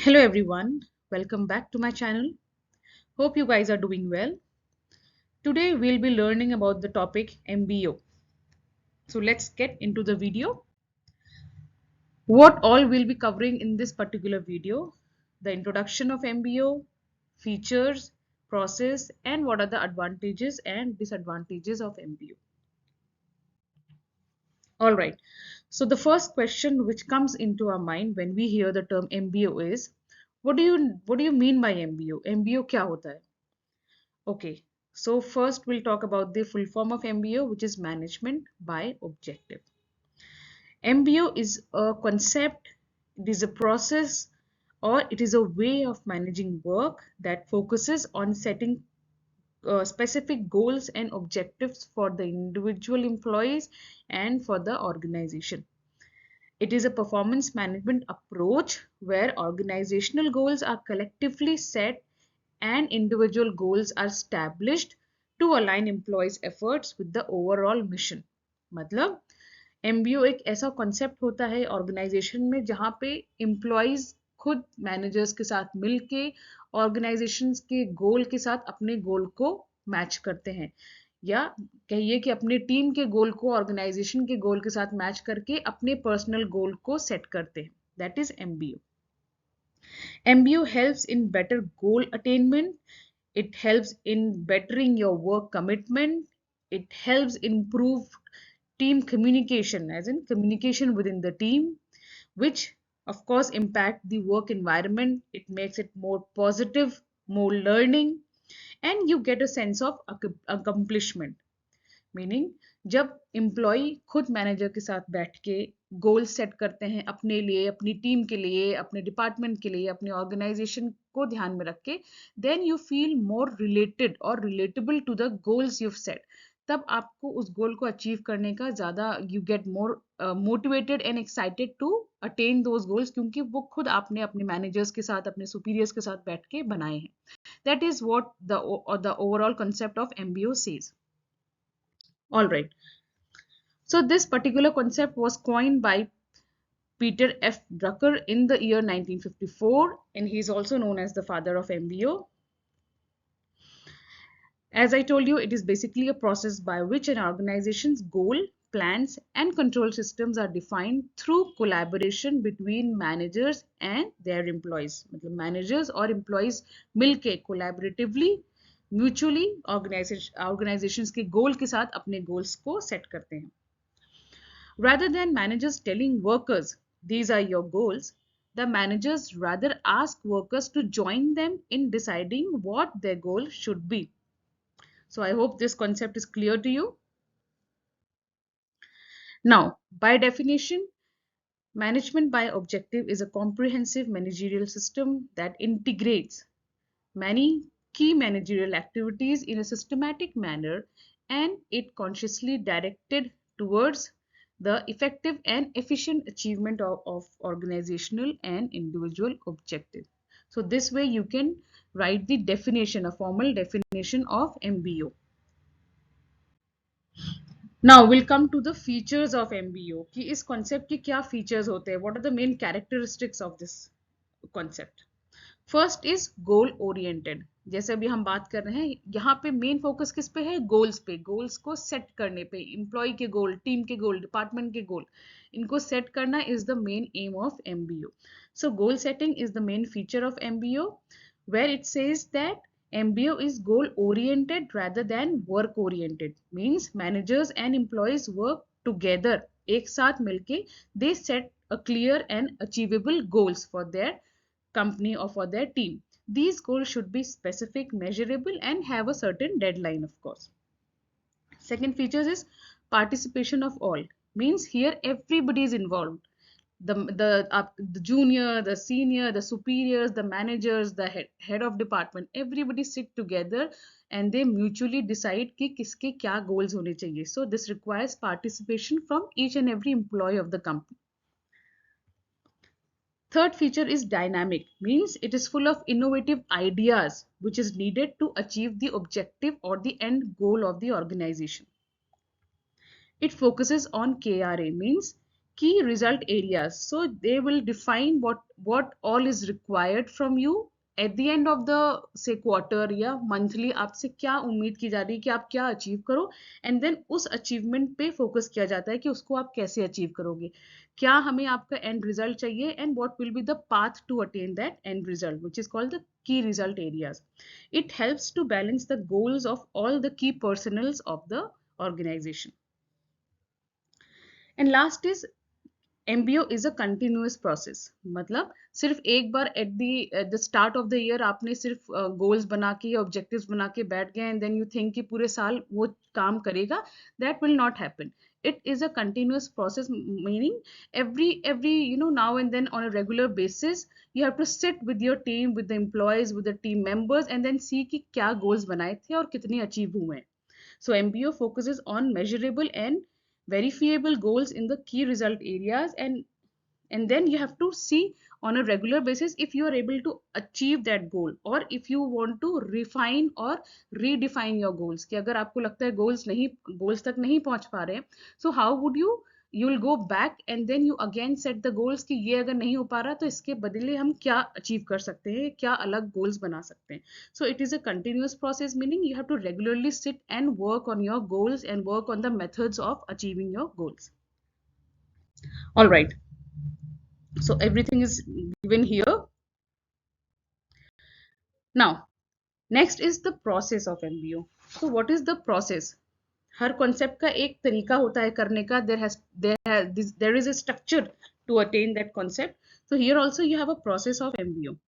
Hello everyone, welcome back to my channel. Hope you guys are doing well. Today we'll be learning about the topic MBO. So let's get into the video. What all we'll be covering in this particular video: the introduction of MBO, features, process, and what are the advantages and disadvantages of MBO. All right. So the first question which comes into our mind when we hear the term MBO is, what do you mean by MBO? MBO क्या होता है? Okay, so first we'll talk about the full form of MBO, which is management by objective. MBO is a concept, it is a process, or it is a way of managing work that focuses on setting specific goals and objectives for the individual employees and for the organization. It is a performance management approach where organizational goals are collectively set and individual goals are established to align employees' efforts with the overall mission. मतलब MBO एक ऐसा concept होता है organisation में जहाँ पे employees खुद managers के साथ मिलके ऑर्गेनाइजेशन के गोल के साथ अपने गोल को मैच करते हैं, या कहिए कि अपने टीम के गोल को ऑर्गेनाइजेशन के गोल के साथ मैच करके अपने पर्सनल गोल को सेट करते हैं. That is MBO. MBO helps in better goal attainment. It helps in bettering your work commitment. It helps improve team communication, as in communication within the team, which of course impact the work environment. It makes it more positive, more learning, and you get a sense of accomplishment. Meaning जब employ खुद manager के साथ बैठ के goal set करते हैं अपने लिए, अपनी टीम के लिए, अपने डिपार्टमेंट के लिए, अपने ऑर्गेनाइजेशन को ध्यान में रख के, then you feel more related और relatable to the goals you set. तब आपको उस गोल को अचीव करने का ज़्यादा you get more motivated and excited to attain those goals, क्योंकि वो खुद आपने अपने मैनेजर्स के साथ, अपने सुपीरियर्स के साथ बैठ के बनाए हैं. That is what the overall concept of MBO says. All right. So this particular concept was coined by Peter F. Drucker in the year 1954, and he is also known as the father of MBO. As I told you, it is basically a process by which an organization's goal, plans, and control systems are defined through collaboration between managers and their employees. मतलब managers और employees मिलके collaboratively mutually organisations के गोल के साथ अपने goals को set करते हैं. Rather than managers telling workers, these are your goals, the managers rather ask workers to join them in deciding what their goal should be. So I hope this concept is clear to you. Now, by definition, management by objective is a comprehensive managerial system that integrates many key managerial activities in a systematic manner, and it consciously directed towards the effective and efficient achievement of organizational and individual objectives. So this way you can write the definition, a formal definition of MBO. Now we'll come to the features of MBO. कि इस concept के क्या features होते हैं? What are the main characteristics of this concept? First is goal oriented. जैसे अभी हम बात कर रहे हैं, यहाँ पे मेन फोकस किस पे है? गोल्स पे. गोल्स को सेट करने पे, एम्प्लॉय के गोल, टीम के गोल, डिपार्टमेंट के गोल, इनको सेट करना is the main M of MBO. So goal setting is the main feature of MBO, where it says that MBO is goal oriented rather than work oriented. Means managers and employees work together, एक साथ मिलके they set a clear and achievable goals for their company or for their team. These goals should be specific, measurable, and have a certain deadline, of course. Second features is participation of all. Means here everybody is involved. The junior, the senior, the superiors, the managers, the head of department, everybody sit together and they mutually decide कि किसके क्या goals होने चाहिए. So this requires participation from each and every employee of the company. Third feature is dynamic. Means it is full of innovative ideas which is needed to achieve the objective or the end goal of the organization. It focuses on KRA. Means key result areas. So they will define what all is required from you at the end of the say quarter या monthly, आपसे क्या उम्मीद की जा रही है कि आप क्या अचीव करो, एंड देन उस अचीवमेंट पे फोकस किया जाता है कि उसको आप कैसे अचीव करोगे, क्या हमें आपका एंड रिजल्ट चाहिए, and what will be the path to attain that end result, which is called the key result areas. It helps to balance the goals of all the key personals of the organization. And last is MBO is a continuous process. मतलब सिर्फ एक बार at the start of the year आपने सिर्फ goals बना के या objectives बना के बैठ गए and then you think कि पूरे साल वो काम करेगा, that will not happen. It is a continuous process, meaning every now and then on a regular basis you have to sit with your team, with the employees, with the team members and then see कि क्या goals बनाए थे और कितने achieve हुए हैं. So MBO focuses on measurable and verifiable goals in the key result areas, and then you have to see on a regular basis if you are able to achieve that goal, or if you want to refine or redefine your goals कि अगर आपको लगता है goals तक नहीं पहुंच पा रहे हैं, so how would you will go back and then you again set the goals कि ये अगर नहीं हो पा रहा तो इसके बदले हम क्या अचीव कर सकते हैं, क्या अलग goals बना सकते हैं. So it is a continuous process, meaning you have to regularly sit and work on your goals and work on the methods of achieving your goals. All right, so everything is given here. Now next is the process of MBO. So what is the process? Her concept का एक तरीका होता है करने का. There is a structure to attain that concept. So here also you have a process of MBO.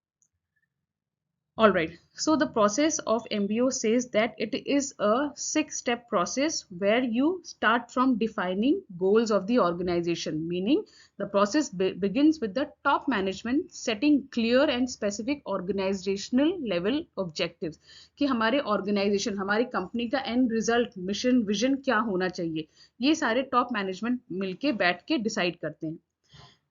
All right, so the process of MBO says that it is a 6-step process where you start from defining goals of the organization, meaning the process begins with the top management setting clear and specific organizational level objectives कि हमारे organization, हमारी company का end result, mission, vision क्या होना चाहिए, ये सारे top management मिलके बैठ के decide करते हैं.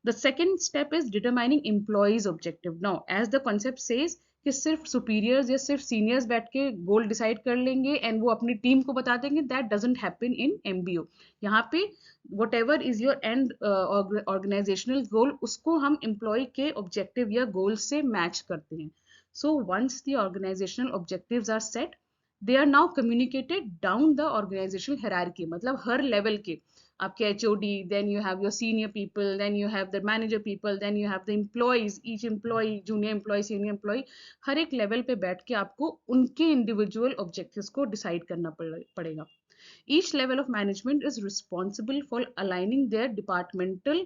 The second step is determining employees objective. Now as the concept says कि सिर्फ सुपीरियर्स या सिर्फ सीनियर्स बैठ के गोल डिसाइड कर लेंगे एंड वो अपनी टीम को बता देंगे, that doesn't happen in MBO. यहाँ पे whatever is your end organisational goal उसको हम एम्प्लॉय के ऑब्जेक्टिव या गोल से मैच करते हैं. So once the organisational objectives are set, they are now communicated down the organisational hierarchy. मतलब हर लेवल के आपके HOD, then you have your senior people, then you have the manager people, then you have the employees, each employee, junior employee, senior employee, हर एक level पे बैठ के आपको उनके इंडिविजुअल ऑब्जेक्टिव्स को डिसाइड करना पड़ेगा. Each level of management is responsible for aligning their departmental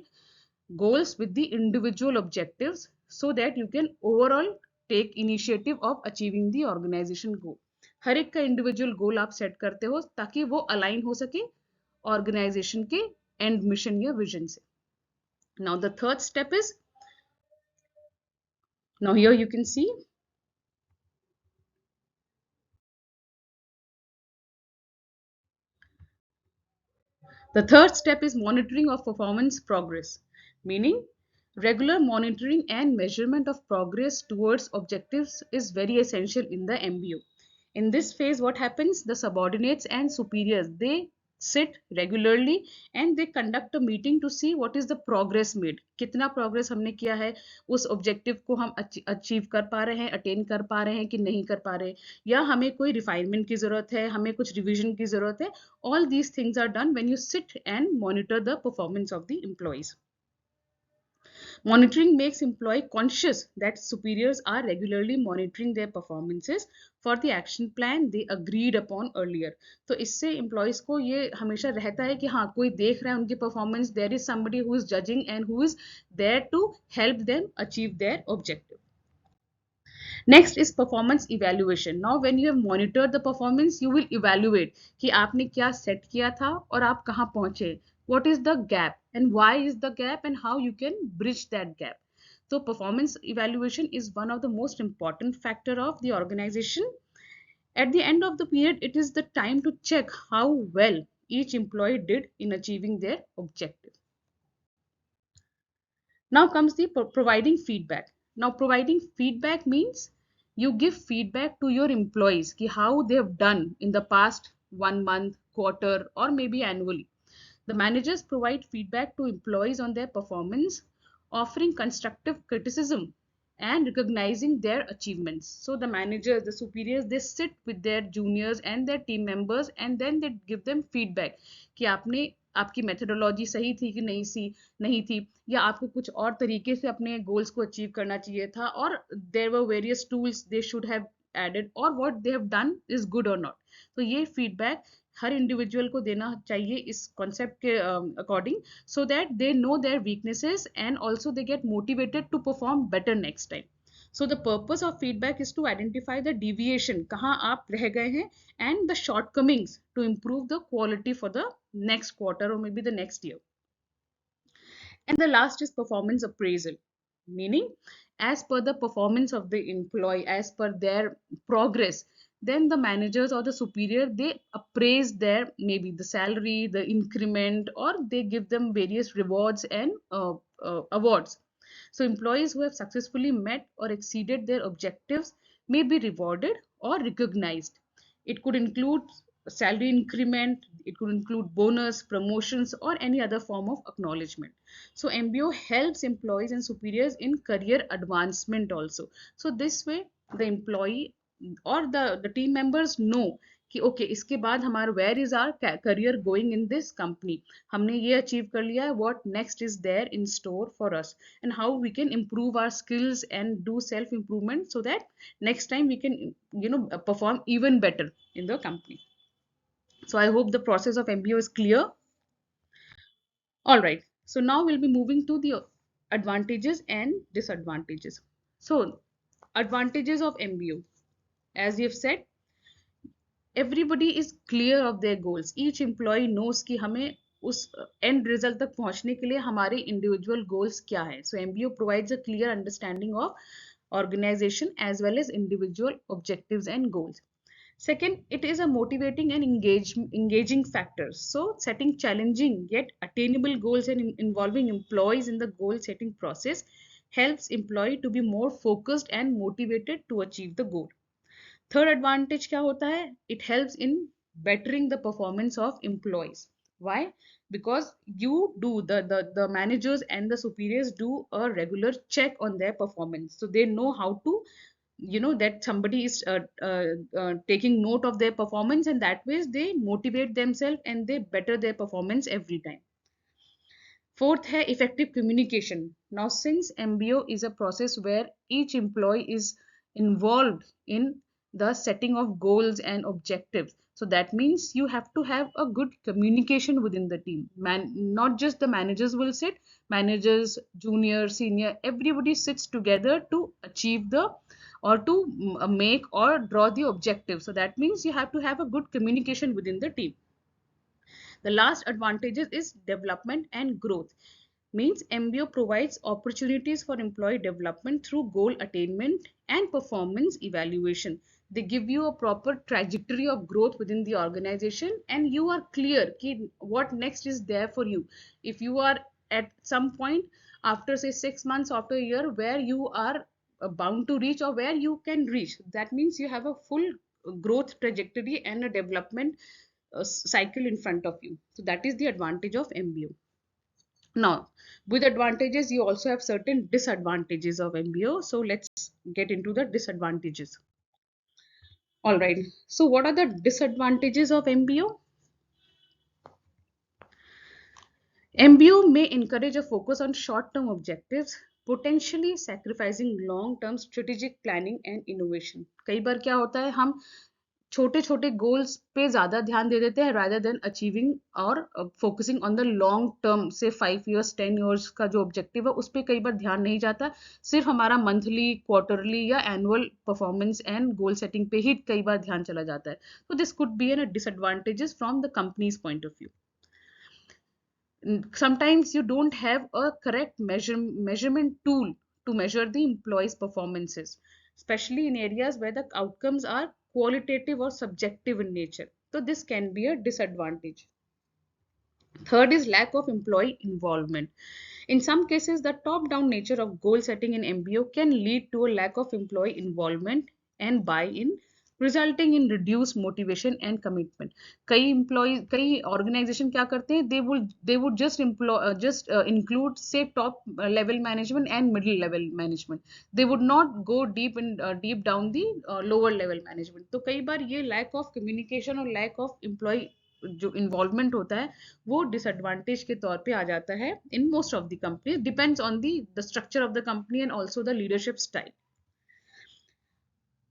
goals with the individual objectives so that you can overall take initiative of achieving the organization goal. हर एक का इंडिविजुअल गोल आप set करते हो ताकि वो अलाइन हो सके organization के end mission या vision से. Now the third step is, now here you can see the third step is monitoring of performance progress, meaning regular monitoring and measurement of progress towards objectives is very essential in the MBO. In this phase, what happens? The subordinates and superiors, they sit regularly and they conduct a meeting to see what is the progress made. कितना progress हमने किया है, उस objective को हम achieve कर पा रहे हैं, attain कर पा रहे हैं कि नहीं कर पा रहे, या हमें कोई refinement की ज़रूरत है, हमें कुछ revision की ज़रूरत है. All these things are done when you sit and monitor the performance of the employees. Monitoring makes employee conscious that superiors are regularly monitoring their performances for the action plan they agreed upon earlier. तो इससे employees को ये हमेशा रहता है कि हाँ कोई देख रहा है उनकी performance, there is somebody who is judging and who is there to help them achieve their objective. Next is performance evaluation. Now when you have monitored the performance, you will evaluate कि आपने क्या set किया था और आप कहाँ पहुँचे. What is the gap and why is the gap and how you can bridge that gap. So performance evaluation is one of the most important factor of the organization. At the end of the period, it is the time to check how well each employee did in achieving their objective. Now comes the providing feedback. Now providing feedback means you give feedback to your employees ki how they have done in the past 1 month, quarter or maybe annually. The managers provide feedback to employees on their performance, offering constructive criticism and recognizing their achievements. So the managers, the superiors, they sit with their juniors and their team members and then they give them feedback कि आपने आपकी methodology सही थी कि नहीं थी, या आपको कुछ और तरीके से अपने गोल्स को अचीव करना चाहिए था, और there were various tools they should have added, और what they have done is good और नॉट. तो ये फीडबैक हर इंडिविजुअल को देना चाहिए इस कॉन्सेप्ट के according, so that they know their weaknesses and also they get motivated to perform better next time. So the purpose of feedback is to identify the deviation, कहाँ आप रह गए हैं, and the shortcomings to improve the quality for the next quarter or maybe the next year. And the last is performance appraisal, meaning as per the performance of the employee, as per their progress, then the managers or the superior, they appraise their maybe the salary, the increment, or they give them various rewards and awards. So employees who have successfully met or exceeded their objectives may be rewarded or recognized. It could include salary increment, it could include bonus, promotions, or any other form of acknowledgement. So MBO helps employees and superiors in career advancement also. So this way the employee or the team members know कि okay इसके बाद हमारा where is our career going in this company, हमने ये achieve कर लिया है, what next is there in store for us, and how we can improve our skills and do self improvement so that next time we can perform even better in the company. So I hope the process of MBO is clear. All right, so now we'll be moving to the advantages and disadvantages. So advantages of MBO, as you've said, everybody is clear of their goals. Each employee knows कि हमें उस end result तक पहुंचने के लिए हमारे individual goals क्या है. So MBO provides a clear understanding of organization as well as individual objectives and goals. Second, it is a motivating and engaging factor. So setting challenging yet attainable goals and involving employees in the goal setting process helps employee to be more focused and motivated to achieve the goal. Third advantage क्या होता है? It helps in bettering the performance of employees. Why? Because you do the managers and the superiors do a regular check on their performance, so they know how to that somebody is taking note of their performance, and that way they motivate themselves and they better their performance every time. Fourth है effective communication. Now since MBO is a process where each employee is involved in the setting of goals and objectives, so that means you have to have a good communication within the team. Not just the managers will sit, managers, junior, senior, everybody sits together to achieve the or to make or draw the objective. So that means you have to have a good communication within the team. The last advantages is development and growth. Means MBO provides opportunities for employee development through goal attainment and performance evaluation. They give you a proper trajectory of growth within the organization, and you are clear ki what next is there for you. If you are at some point after say 6 months, after a year, where you are bound to reach or where you can reach, that means you have a full growth trajectory and a development cycle in front of you. So that is the advantage of MBO. Now, with advantages, you also have certain disadvantages of MBO. So let's get into the disadvantages. All right. So what are the disadvantages of MBO? MBO may encourage a focus on short-term objectives, potentially sacrificing long-term strategic planning and innovation. कई बार क्या होता है, हम छोटे छोटे goals पे ज्यादा ध्यान दे देते हैं rather than achieving और focusing on the long term से 5 years 10 years का जो objective है उस पे कई बार ध्यान नहीं जाता, सिर्फ हमारा monthly quarterly या annual performance and goal setting पे ही कई बार ध्यान चला जाता है. So this could be a disadvantages from the company's point of view. Sometimes you don't have a correct measurement tool to measure the employees' performances, especially in areas where the outcomes are qualitative or subjective in nature. So this can be a disadvantage. Third is lack of employee involvement. In some cases, the top-down nature of goal setting in MBO can lead to a lack of employee involvement and buy-in, resulting in reduced motivation and commitment. कई organization क्या करते हैं, they would just include say top level management and middle level management. They would not go deep down the lower level management. तो कई बार ये lack of communication और lack of employee जो involvement होता है वो डिसएडवांटेज के तौर पे आ जाता है in most of the company, depends on the structure of the company and also the leadership style.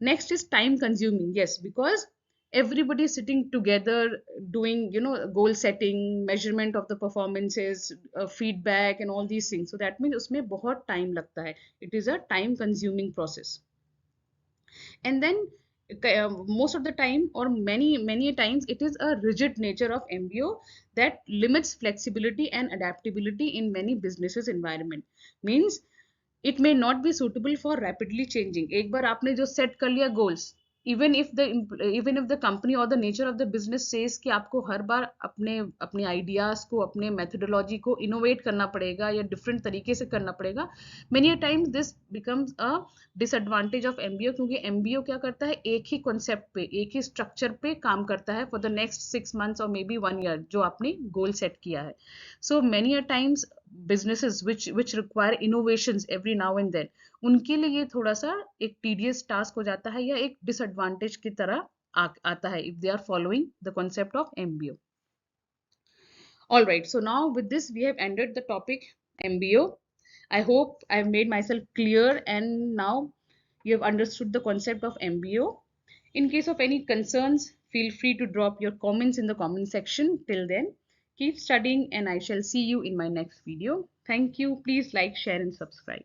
Next is time consuming. Yes, because everybody is sitting together doing, goal setting, measurement of the performances, feedback and all these things. So that means उसमें बहुत time लगता है. It is a time consuming process. And then most of the time or many times it is a rigid nature of MBO that limits flexibility and adaptability in many businesses environment. Means it may not be suitable for rapidly changing. एक बार आपने जो set कर लिया goals, even if the company or the nature of the business says कि आपको हर बार अपने ideas को, अपने methodology को innovate करना पड़ेगा या different तरीके से करना पड़ेगा, many a times this becomes a disadvantage of MBO, क्योंकि MBO क्या करता है, एक ही concept पे, एक ही structure पे काम करता है for the next 6 months or maybe 1 year जो आपने goal set किया है. So many a times businesses which require innovations every now and then, उनके लिए ये थोड़ा सा एक tedious task हो जाता है या एक disadvantage की तरह आता है if they are following the concept of MBO. All right, so now with this we have ended the topic MBO. I hope I've made myself clear and now you have understood the concept of MBO. In case of any concerns, feel free to drop your comments in the comment section. Till then, keep studying and I shall see you in my next video. Thank you. Please like, share and subscribe.